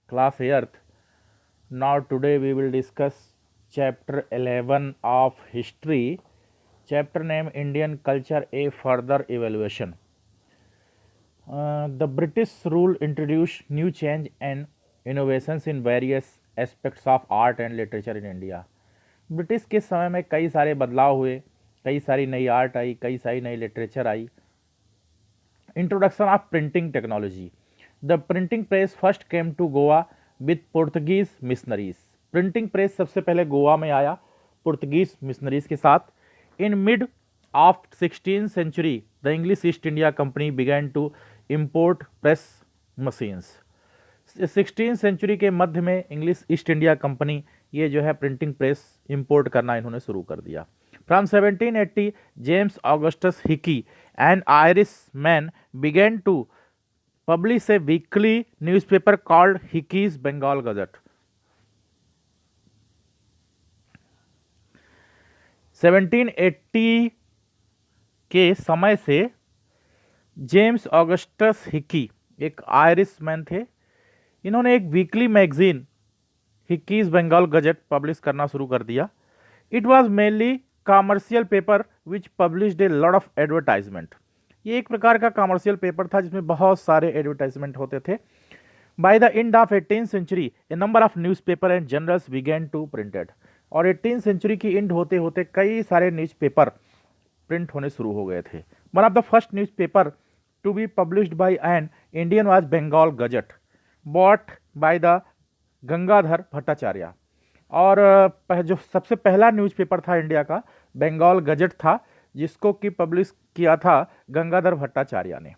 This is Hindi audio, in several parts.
class 8th. Now today we will discuss chapter 11 of history, chapter name Indian culture, a further evaluation. The British rule introduced new change and innovations in various aspects of art and literature in India. British के समय में कई सारे बदलाव हुए, कई सारी नई आर्ट आई, कई सारी नई literature I. Introduction of printing technology. The printing press first came to Goa with Portuguese missionaries. Printing press सबसे पहले गोवा में आया पुर्तगीज मिशनरीज के साथ. In mid of 16th century, the English East India Company began to import press machines. 16th century के मध्य में इंग्लिश ईस्ट इंडिया कंपनी ये जो है प्रिंटिंग प्रेस इंपोर्ट करना इन्होंने शुरू कर दिया. From 1780 James Augustus Hicky an Irish man began to publish a weekly newspaper called Hicky's Bengal Gazette. 1780 के समय से जेम्स ऑगस्टस हिकी एक आयरिश मैन थे. इन्होंने एक weekly magazine Hicky's Bengal Gazette publish करना शुरू कर दिया. It was mainly commercial paper which published a lot of advertisement. ये एक प्रकार का कॉमर्शियल पेपर था जिसमें बहुत सारे एडवर्टाइजमेंट होते थे. By the end of 18th century a number of newspaper and journals began to printed. और 18th सेंचुरी की एंड होते होते कई सारे न्यूज़पेपर प्रिंट होने शुरू हो गए थे. One of the first newspaper to be published by an Indian was Bengal Gazette bought by the Gangadhar Bhattacharya. और जो सबसे पहला न्यूज़पेपर था इंडिया का बंगाल गजट था जिसको कि पब्लिश किया था गंगाधर भट्टाचार्य ने.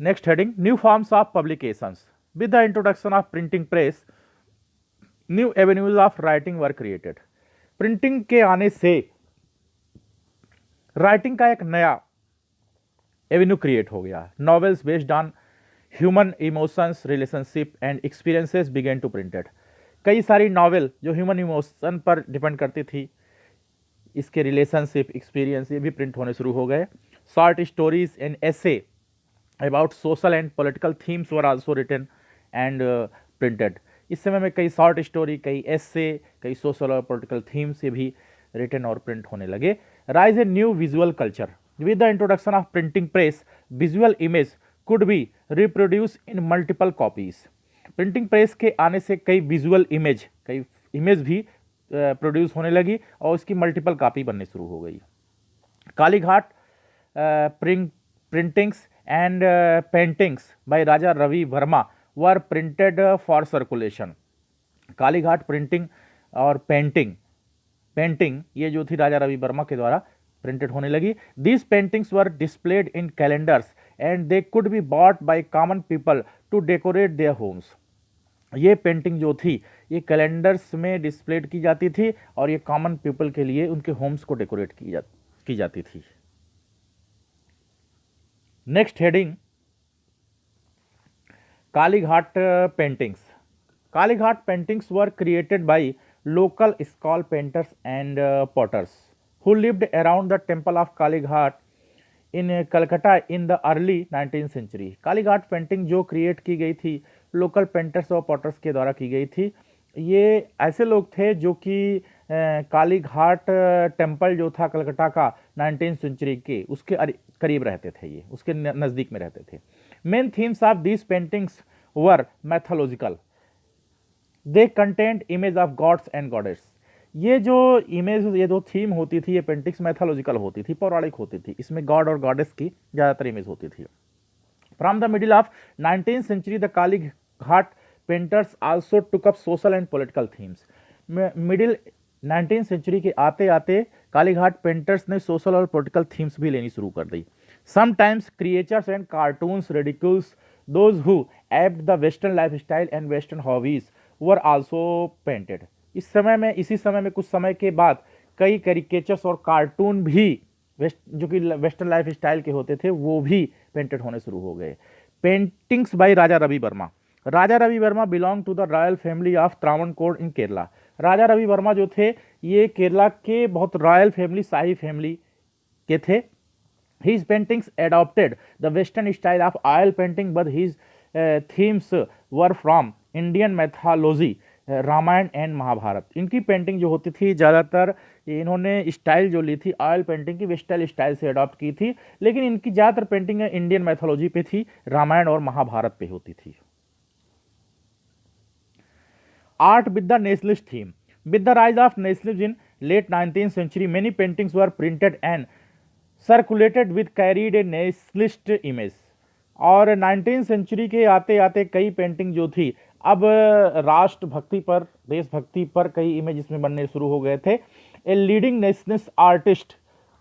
Next heading new forms of publications. With the introduction of printing press new avenues of writing were created. Printing के आने से राइटिंग का एक नया एवेन्यू क्रिएट हो गया. Novels based on human emotions relationship and experiences began to printed. कई सारी नॉवेल जो ह्यूमन इमोशन पर डिपेंड करती थी, इसके रिलेशनशिप एक्सपीरियंस ये भी प्रिंट होने शुरू हो गए. Short stories and essay about social and political themes were also written and printed. इस समय में कई शॉर्ट स्टोरी, कई एसे, कई सोशल और पॉलिटिकल थीम्स ये भी रिटन और प्रिंट होने लगे. Rise a new visual culture. With the introduction of printing press visual image could be reproduce in multiple copies. Printing press के आने से कई विजुअल इमेज, कई इमेज भी प्रोड्यूस होने लगी और इसकी मल्टीपल कॉपी बनने शुरू हो गई. Kalighat printings and paintings by Raja Ravi Varma were printed for circulation. Kalighat printing और पेंटिंग ये जो थी राजा रवि वर्मा के द्वारा प्रिंटेड होने लगी. These paintings were displayed in calendars and they could be bought by common people to decorate their homes. ये पेंटिंग जो थी ये कैलेंडर्स में डिस्प्लेड की जाती थी और ये कॉमन पीपल के लिए उनके होम्स को डेकोरेट की जाती थी. Next heading Kalighat paintings. Kalighat paintings were created by local scroll painters and potters who lived around the temple of Kalighat in Calcutta in the early 19th century. Kalighat painting जो क्रिएट की गई थी लोकल पेंटर्स और पॉटर्स के द्वारा की गई थी. ये ऐसे लोग थे जो कि कालीघाट टेम्पल जो था कलकत्ता का 19th सेंचुरी के उसके करीब रहते थे, ये उसके नज़दीक में रहते थे. Main themes of these paintings were mythological. They content image of gods and goddess. ये जो इमेज, ये जो थीम होती थी, ये पेंटिंग्स मैथोलॉजिकल होती थी, पौराणिक होती थी. इसमें गॉड और गॉडेस की ज़्यादातर इमेज होती थी. From the middle of 19th century the Kalighat painters also took up social and political themes. Middle 19th century के आते आते कालीघाट पेंटर्स ने सोशल और पॉलिटिकल थीम्स भी लेनी शुरू कर दी. Sometimes creatures and cartoons ridicules those who aped the western life style and western hobbies were also painted. इसी समय में कुछ समय के बाद कई कैरिकेचर्स और कार्टून भी जो कि वेस्टर्न लाइफ स्टाइल के होते थे वो भी पेंटेड होने शुरू हो गए. Paintings by Raja Ravi Varma. Raja Ravi Varma belong to the royal family of Travancore in Kerala. Raja Ravi Varma जो थे ये केरला के बहुत रॉयल फैमिली, शाही फैमिली के थे. His paintings adopted the Western style of oil painting, but his themes were from Indian mythology, Ramayana and Mahabharata. इनकी पेंटिंग जो होती थी ज़्यादातर इन्होंने स्टाइल जो ली थी ऑयल पेंटिंग की वेस्टर्न स्टाइल से अडॉप्ट की थी, लेकिन इनकी ज़्यादातर पेंटिंग इंडियन मैथोलॉजी पे थी, रामायण और महाभारत पे होती थी। Art with the nationalist theme. With the rise of nationalism in late 19th century, many paintings were printed and circulated with carried A nationalist image. और 19 सेंचुरी के आते आते कई पेंटिंग जो थी अब राष्ट्रभक्ति पर, देशभक्ति पर कई इमेज इसमें बनने शुरू हो गए थे। A leading nationalist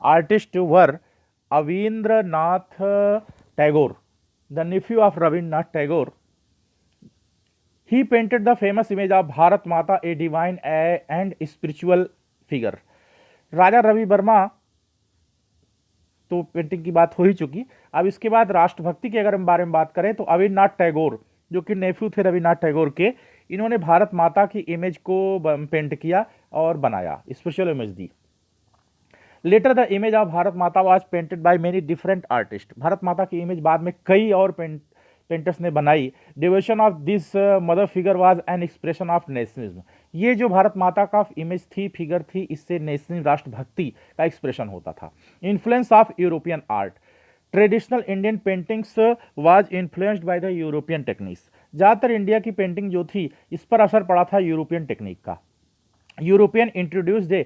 artist were Abanindranath Tagore, the nephew of Rabindranath Tagore. He painted the famous image of Bharat Mata, a divine and spiritual figure. राजा रवि वर्मा तो पेंटिंग की बात हो ही चुकी। अब इसके बाद राष्ट्रभक्ति के अगर हम बारे में बात करें तो अविनाश टैगोर जो कि नेफ्यू थे रविन्द्रनाथ टैगोर के, इन्होंने भारत माता की इमेज को पेंट किया और बनाया, स्पेशल इमेज दी। Later the image of Bharat Mata was painted by many different artist. Bharat Mata की इमेज बाद में कई और पेंटर्स ने बनाई। Devotion of this mother figure was an expression of nationalism. ये जो भारत माता का इमेज थी, फिगर थी, इससे नेशनल राष्ट्रभक्ति का एक्सप्रेशन होता था। Influence of European art. Traditional Indian paintings was influenced by the European techniques. ज़्यादातर इंडिया की पेंटिंग जो थी इस पर असर पड़ा था यूरोपियन टेक्निक का। European introduced a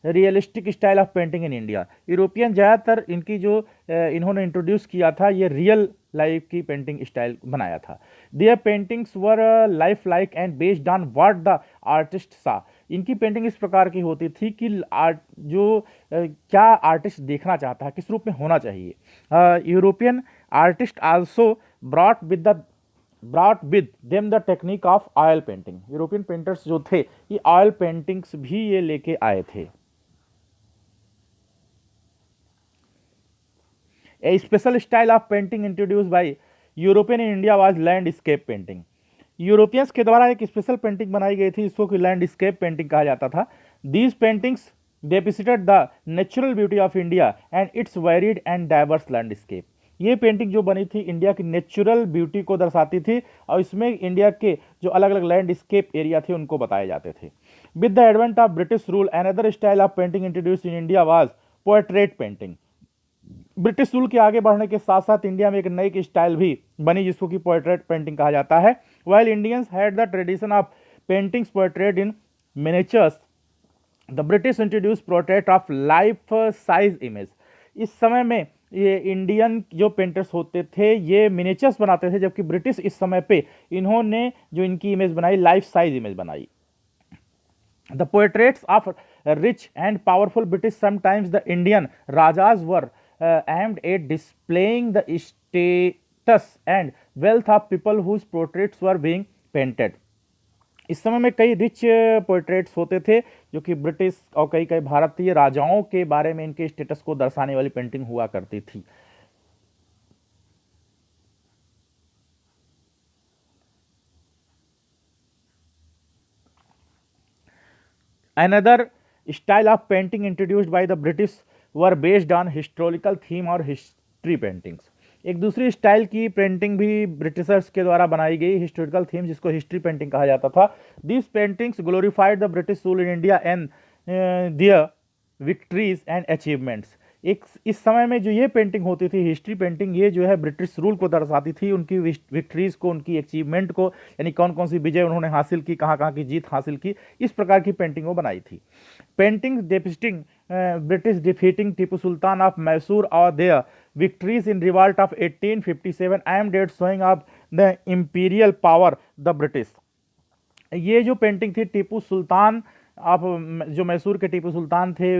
realistic style of painting in India. European ज़्यादातर इनकी जो इन्होंने इंट्रोड्यूस किया था, ये रियल लाइफ की पेंटिंग स्टाइल बनाया था। Their paintings were life like and based on what the artist saw. इनकी पेंटिंग इस प्रकार की होती थी कि क्या आर्टिस्ट देखना चाहता है, किस रूप में होना चाहिए। European artist also brought with them the technique of oil painting. European painters जो थे ये ऑयल पेंटिंग्स भी ये लेके आए थे। A special style of painting introduced by European in India was landscape painting. Europeans के द्वारा एक स्पेशल पेंटिंग बनाई गई थी जिसको कि लैंडस्केप पेंटिंग कहा जाता था। These paintings depicted the natural beauty of India and its varied and diverse landscape. ये पेंटिंग जो बनी थी इंडिया की नेचुरल ब्यूटी को दर्शाती थी और इसमें इंडिया के जो अलग अलग लैंडस्केप एरिया थे उनको बताए जाते थे। With the advent of British rule another style of painting introduced in India was portrait painting. British rule के आगे बढ़ने के साथ साथ इंडिया में एक नई स्टाइल भी बनी जिसको कि पोर्ट्रेट पेंटिंग कहा जाता है। While Indians had the tradition of paintings portrait in miniatures, the British introduce portrait of life size image. इस समय में ये इंडियन जो पेंटर्स होते थे ये मिनिएचर्स बनाते थे, जबकि ब्रिटिश इस समय पे इन्होंने जो इनकी इमेज बनाई लाइफ साइज इमेज बनाई। The portraits of rich and powerful British sometimes the Indian rajas were aimed at displaying the status and wealth of people whose portraits were being painted. इस समय में कई रिच पोर्ट्रेट्स होते थे जो कि ब्रिटिश और कई भारतीय राजाओं के बारे में इनके स्टेटस को दर्शाने वाली पेंटिंग हुआ करती थी। Another style of painting introduced by the British were based on historical theme और हिस्ट्री पेंटिंग्स। एक दूसरी स्टाइल की पेंटिंग भी ब्रिटिशर्स के द्वारा बनाई गई हिस्टोरिकल थीम जिसको हिस्ट्री पेंटिंग कहा जाता था। This paintings glorified the British rule in India and their victories and achievements. एक इस समय में जो ये पेंटिंग होती थी हिस्ट्री पेंटिंग, ये जो है ब्रिटिश रूल को दर्शाती थी, उनकी विक्ट्रीज को, उनकी अचीवमेंट को, यानी कौन कौन सी विजय उन्होंने हासिल की, कहाँ कहाँ की जीत हासिल की, इस प्रकार की पेंटिंग वो बनाई थी। Paintings depicting British defeating Tipu Sultan of Mysore और their victories in revolt of 1857 aimed at showing off the imperial power the British. ये जो पेंटिंग थी टीपू सुल्तान, आप जो मैसूर के टीपू सुल्तान थे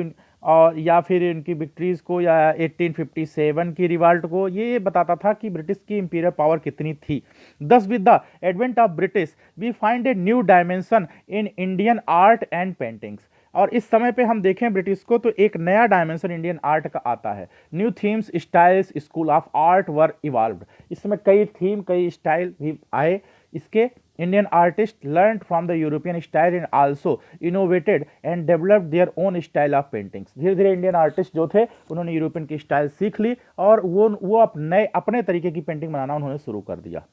और या फिर इनकी विक्ट्रीज को या 1857 की रिवॉल्ट को, ये बताता था कि ब्रिटिश की इंपीरियल पावर कितनी थी। Thus with the advent of British we find a new dimension in Indian art and paintings. और इस समय पे हम देखें ब्रिटिश को तो एक नया डायमेंशन इंडियन आर्ट का आता है। New themes styles school of art were evolved. इस समय कई थीम कई स्टाइल भी आए इसके। Indian artist learn from the European style and also innovated and developed their own style of paintings. धीरे धीरे इंडियन आर्टिस्ट जो थे उन्होंने यूरोपियन की स्टाइल सीख ली और वो अपने तरीके की पेंटिंग बनाना उन्होंने शुरू कर दिया।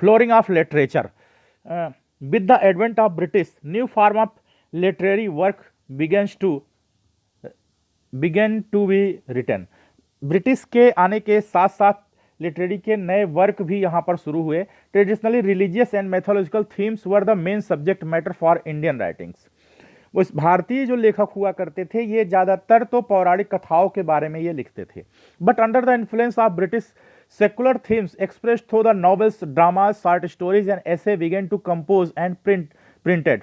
Flooring of literature. With the advent of British, new form of literary work began to be written. British के आने के साथ साथ लिटरेरी के नए वर्क भी यहाँ पर शुरू हुए. Traditionally religious and mythological themes were the main subject matter for Indian writings. उस भारतीय जो लेखक हुआ करते थे ये ज़्यादातर तो पौराणिक कथाओं के बारे में ये लिखते थे. But under the influence of British, secular themes expressed through the novels, dramas, short stories and essay began to compose and printed.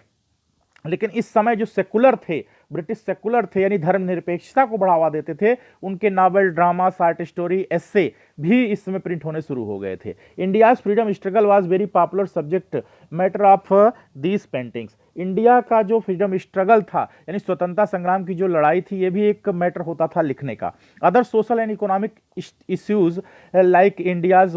लेकिन इस समय जो सेकुलर थे, ब्रिटिश सेकुलर थे यानी धर्मनिरपेक्षता को बढ़ावा देते थे, उनके नावल, ड्रामा, शॉर्ट स्टोरी, एस्से भी इस समय प्रिंट होने शुरू हो गए थे. India's freedom struggle was very popular subject matter of these paintings. India का जो फ्रीडम स्ट्रगल था यानी स्वतंत्रता संग्राम की जो लड़ाई थी, ये भी एक मैटर होता था लिखने का. Other social and economic issues like India's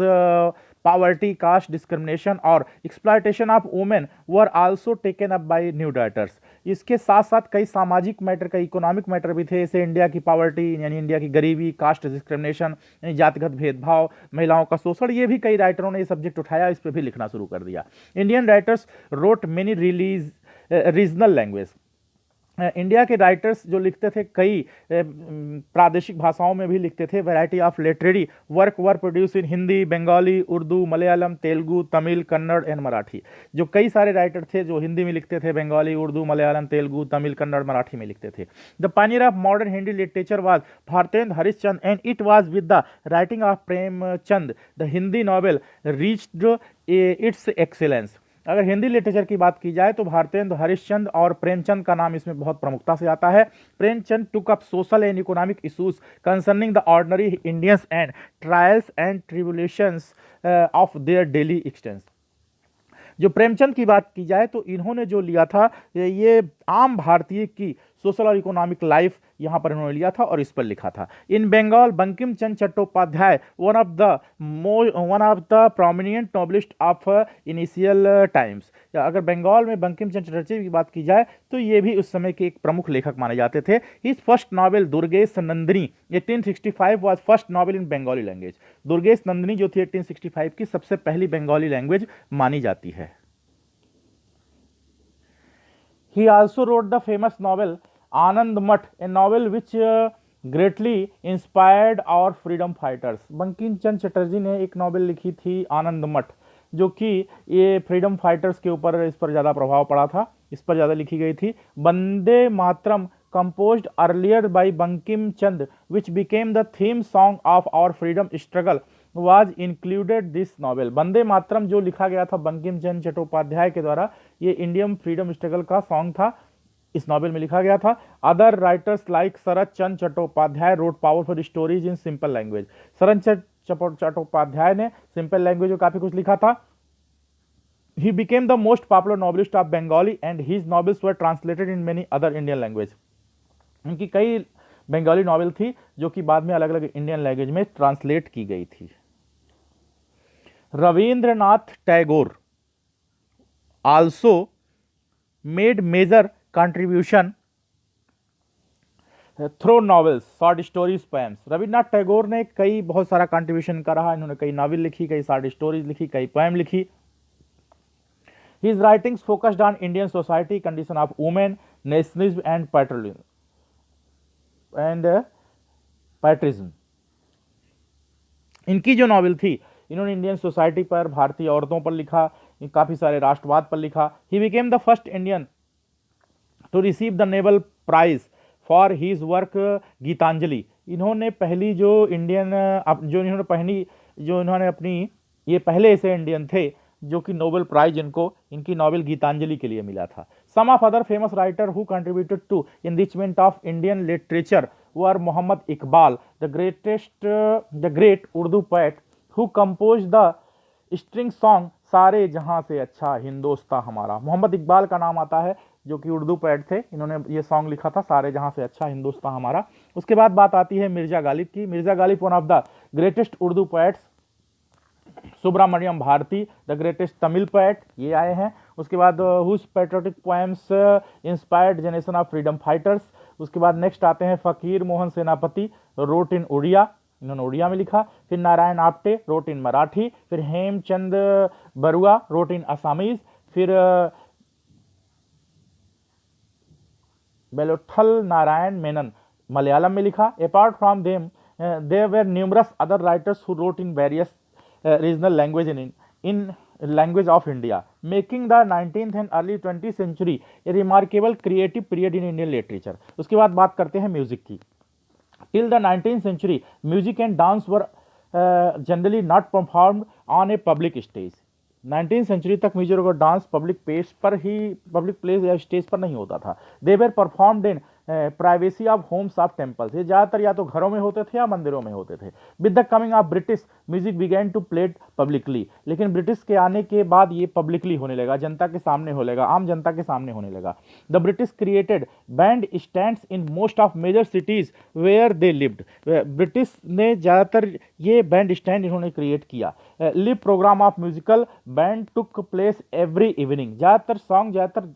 poverty, caste discrimination और exploitation of women were also taken up by new writers. इसके साथ साथ कई सामाजिक मैटर, कई इकोनॉमिक मैटर भी थे, जैसे इंडिया की पॉवर्टी यानी इंडिया की गरीबी, कास्ट डिस्क्रिमिनेशन यानी जातिगत भेदभाव, महिलाओं का शोषण, ये भी कई राइटरों ने ये सब्जेक्ट उठाया, इस पर भी लिखना शुरू कर दिया. Indian writers wrote many regional language. India के राइटर्स जो लिखते थे कई प्रादेशिक भाषाओं में भी लिखते थे. Variety of literary work were produce in Hindi, Bengali, Urdu, Malayalam, Telugu, Tamil, Kannada and Marathi. जो कई सारे राइटर थे जो हिंदी में लिखते थे, बंगाली, उर्दू, मलयालम, तेलुगु, तमिल, कन्नड़, मराठी में लिखते थे. The Pioneer of modern Hindi literature was Bharatendra Harishchand and it was with the writing of Premchand the Hindi novel reached it's excellence. अगर हिंदी लिटरेचर की बात की जाए तो भारतेंद्र हरिश्चंद्र और प्रेमचंद का नाम इसमें बहुत प्रमुखता से आता है. प्रेमचंद टुक up social and economic issues concerning the ordinary Indians and trials and tribulations of their daily expanse. जो प्रेमचंद की बात की जाए तो इन्होंने जो लिया था ये आम भारतीय की सोशल और इकोनॉमिक लाइफ यहाँ पर इन्होंने लिया था और इस पर लिखा था. In Bengal Bankim Chandra Chattopadhyay one of the prominent novelist of initial times. अगर बंगाल में बंकिम चंद्र चटर्जी की बात की जाए तो ये भी उस समय के एक प्रमुख लेखक माने जाते थे. His first novel Durgesh Nandini 1865 was first novel in Bengali language. Durgesh Nandini जो थी 1865 की सबसे पहली बंगाली लैंग्वेज मानी जाती है. He also wrote the famous novel Anand Math, a novel which greatly inspired our freedom fighters. Bankim Chandra Chatterjee ने एक नॉवेल लिखी थी आनंद मठ, जो कि ये फ्रीडम फाइटर्स के ऊपर, इस पर ज़्यादा प्रभाव पड़ा था, इस पर ज़्यादा लिखी गई थी. Vande Mataram composed earlier by Bankim Chand, which became the theme song of our freedom struggle, was included this novel. Vande Mataram जो लिखा गया था बंकिम चंद्र चट्टोपाध्याय के द्वारा, ये इंडियन फ्रीडम स्ट्रगल का सॉन्ग था, इस नॉवेल में लिखा गया था. Other writers like Sharat Chandra Chattopadhyay wrote powerful stories in simple language. Sharat Chandra Chattopadhyay ने सिंपल लैंग्वेज में काफी कुछ लिखा था. He became the most popular novelist of Bengali and his novels were translated in many other Indian language. उनकी कई बंगाली नॉवेल थी जो कि बाद में अलग अलग इंडियन लैंग्वेज में ट्रांसलेट की गई थी. Rabindranath Tagore also made major contribution through novels, short stories, poems. Rabindranath Tagore ने कई बहुत सारा कंट्रीब्यूशन करा है. इन्होंने कई नॉवेल लिखी, कई शॉर्ट स्टोरीज लिखी, कई पोएम लिखी. His writings focused on Indian society, condition of women, nationalism and patriotism. इनकी जो नॉवेल थी, इन्होंने इंडियन सोसाइटी पर, भारतीय औरतों पर लिखा, काफी सारे राष्ट्रवाद पर लिखा. He became the first Indian to receive the Nobel Prize for his work Geetanjali. इन्होंने पहली जो इन्होंने अपनी, ये पहले ऐसे इंडियन थे जो कि नोबेल प्राइज इनको इनकी नॉवेल गीतांजलि के लिए मिला था. Some of other famous writer who contributed to enrichment of Indian literature were Mohammad Iqbal, the great Urdu poet who compose the stirring song Sare Jahan से अच्छा हिंदोस्तां हमारा. मोहम्मद इकबाल का नाम आता है जो कि उर्दू पोएट थे. इन्होंने ये सॉन्ग लिखा था सारे जहां से अच्छा हिंदोस्तां हमारा. उसके बाद बात आती है मिर्जा गालिब की. Mirza Ghalib one of the greatest Urdu poets. Subramania Bharati the greatest Tamil poet, ये आए हैं. उसके बाद whose patriotic poems inspired generation of freedom fighters. उसके बाद नेक्स्ट आते हैं फकीर मोहन सेनापति रोट इन उड़िया. इन्होंने उड़िया में लिखा। फिर नारायण आप्टे रोट इन मराठी, फिर Hemchand Barua wrote in Assamese, फिर बेलोथल नारायण मेनन मलयालम में लिखा। Apart from them there were numerous other writers who wrote in various regional language in language of India, making the 19th and early 20th century a remarkable creative period in Indian literature। उसके बाद बात करते हैं म्यूजिक की। Till the 19th century, music and dance were generally not performed on a public stage। 19th century तक म्यूजिक और डांस पब्लिक प्लेस या स्टेज पर नहीं होता था। They were performed in privacy of homes of temples, ये ज़्यादातर या तो घरों में होते थे या मंदिरों में होते थे। With the coming of British, music began to played publicly, लेकिन ब्रिटिश के आने के बाद ये पब्लिकली होने लगा, जनता के सामने होने लगा, आम जनता के सामने होने लगा। The British created band stands in most of major cities where they lived, British ने ज़्यादातर ये बैंड स्टैंड इन्होंने क्रिएट किया। Live program of musical band took place every evening, ज़्यादातर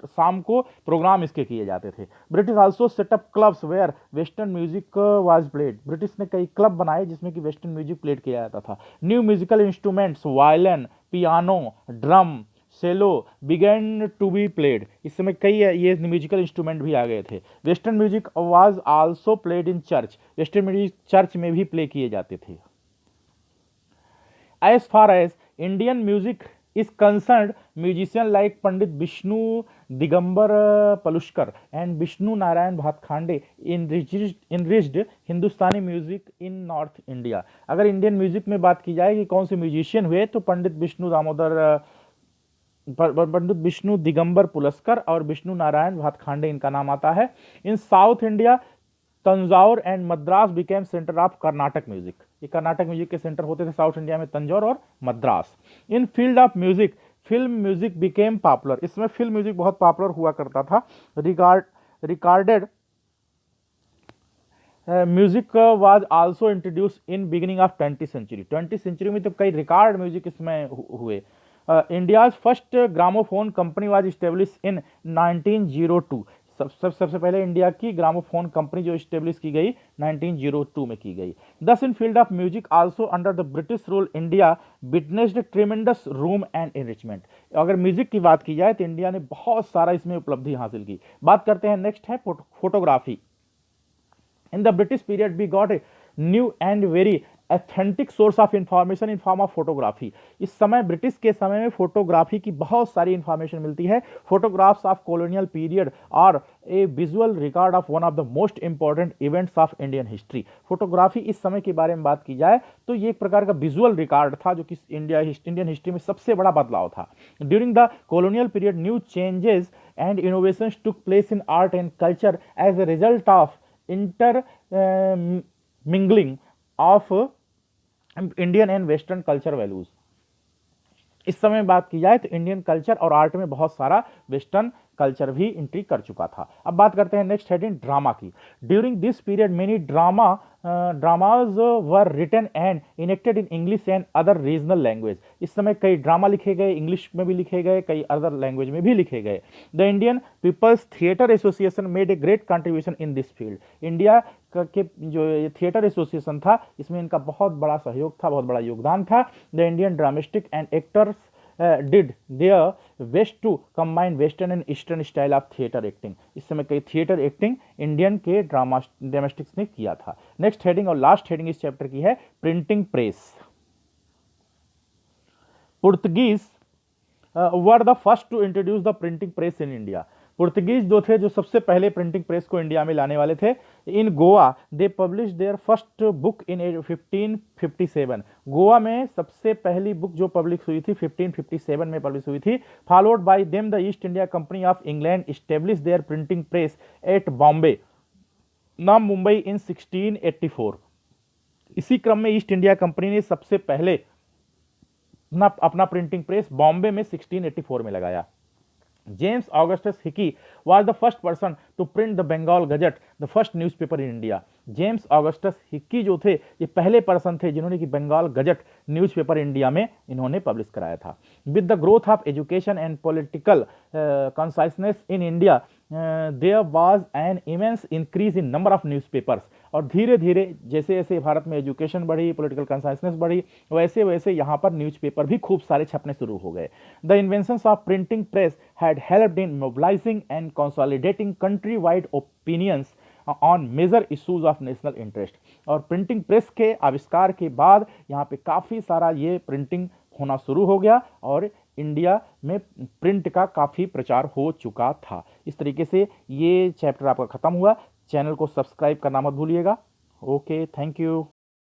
शाम को प्रोग्राम इसके किए जाते थे। British also set up clubs where western music was played, British ने कई क्लब बनाए जिसमें कि वेस्टर्न म्यूजिक प्लेड किया जाता था। New musical instruments violin, piano, drum, cello began to be played, इस समय कई ये म्यूजिकल इंस्ट्रूमेंट भी आ गए थे। Western music was also played in church, western music church में भी प्ले किए जाते थे। As far as Indian music is concerned, musicians like Pandit Vishnu Digambar Palushkar and Vishnu Narayan Bhatkhande enriched Hindustani music in North India। अगर इंडियन म्यूजिक में बात की जाए कि कौन से म्यूजिशियन हुए तो पंडित विष्णु दिगंबर पुलस्कर और विष्णु नारायण भातखांडे इनका नाम आता है। In south India Tanjore and Madras became centre of Carnatic music, ये कर्नाटक म्यूजिक के सेंटर होते थे साउथ इंडिया में तंजौर और Madras. In field of music film music became popular, इसमें फिल्म म्यूजिक बहुत पॉपुलर हुआ करता था। Recorded music was also introduce in beginning of 20th century, 20th century में तो कई रिकॉर्ड म्यूजिक इसमें हुए। India's first gramophone company was establish in 1902, सबसे पहले इंडिया की ग्रामोफोन कंपनी जो स्टेब्लिश की गई 1902 में की गई। Thus in field of music also under the British rule India witnessed tremendous room and enrichment, अगर म्यूजिक की बात की जाए तो इंडिया ने बहुत सारा इसमें उपलब्धि हासिल की। बात करते हैं नेक्स्ट है photography. In the British period we got a new and very authentic source of information in form of photography, इस समय ब्रिटिश के समय में फोटोग्राफी की बहुत सारी इंफॉर्मेशन मिलती है। फोटोग्राफ्स ऑफ कॉलोनियल पीरियड और a visual record of one of the most important events of Indian history, photography इस समय के बारे में बात की जाए तो ये एक प्रकार का विजुअल रिकॉर्ड था जो कि इंडियन हिस्ट्री में सबसे बड़ा बदलाव था। During the colonial period new changes and innovations took place in art and culture as a result of intermingling of Indian and western culture values. इस समय बात की जाए तो इंडियन कल्चर और आर्ट में बहुत सारा वेस्टर्न कल्चर भी एंट्री कर चुका था। अब बात करते हैं नेक्स्ट हेडिंग ड्रामा की। During this period many dramas were written and enacted in English and other regional language, इस समय कई ड्रामा लिखे गए, इंग्लिश में भी लिखे गए, कई अदर लैंग्वेज में भी लिखे गए। The Indian people's theatre association made a great contribution in this field, India के जो थिएटर एसोसिएशन था इसमें इनका बहुत बड़ा सहयोग था, बहुत बड़ा योगदान था। The Indian drumstick and actors did their best to combine western and eastern style of theater acting, इस समय कई थिएटर एक्टिंग इंडियन के ड्रामेस्टिक्स ने किया था। नेक्स्ट हेडिंग और लास्ट हेडिंग इस चैप्टर की है printing press. Portuguese were the first to introduce the printing press in India, Portuguese जो थे जो सबसे पहले प्रिंटिंग प्रेस को इंडिया में लाने वाले थे। In Goa they publish their first book in 1557, Goa में सबसे पहली बुक जो पब्लिश हुई थी 1557 में पब्लिश हुई थी। Followed by them the East India Company of England establish their printing press at Bombay नाम मुंबई इन 1684, इसी क्रम में ईस्ट इंडिया कंपनी ने सबसे पहले अपना प्रिंटिंग प्रेस बॉम्बे में 1684 में लगाया। James Augustus Hickey was the first person to print the Bengal Gazette, the first newspaper in India. James Augustus Hickey जो थे ये पहले पर्सन थे जिन्होंने कि बंगाल गजट न्यूज़पेपर इंडिया में इन्होंने पब्लिश कराया था। With the growth of education and political consciousness in India there was an immense increase in number of newspapers. और धीरे धीरे जैसे जैसे भारत में एजुकेशन बढ़ी, पॉलिटिकल कंसाइसनेस बढ़ी, वैसे वैसे यहाँ पर न्यूज़पेपर भी खूब सारे छपने शुरू हो गए। The inventions of printing press had helped in mobilising and consolidating country wide opinions on major issues of national interest. और प्रिंटिंग प्रेस के आविष्कार के बाद यहाँ पे काफ़ी सारा ये प्रिंटिंग होना शुरू हो गया और इंडिया में प्रिंट का काफ़ी प्रचार हो चुका था। इस तरीके से ये चैप्टर आपका ख़त्म हुआ। चैनल को सब्सक्राइब करना मत भूलिएगा। Okay, thank you.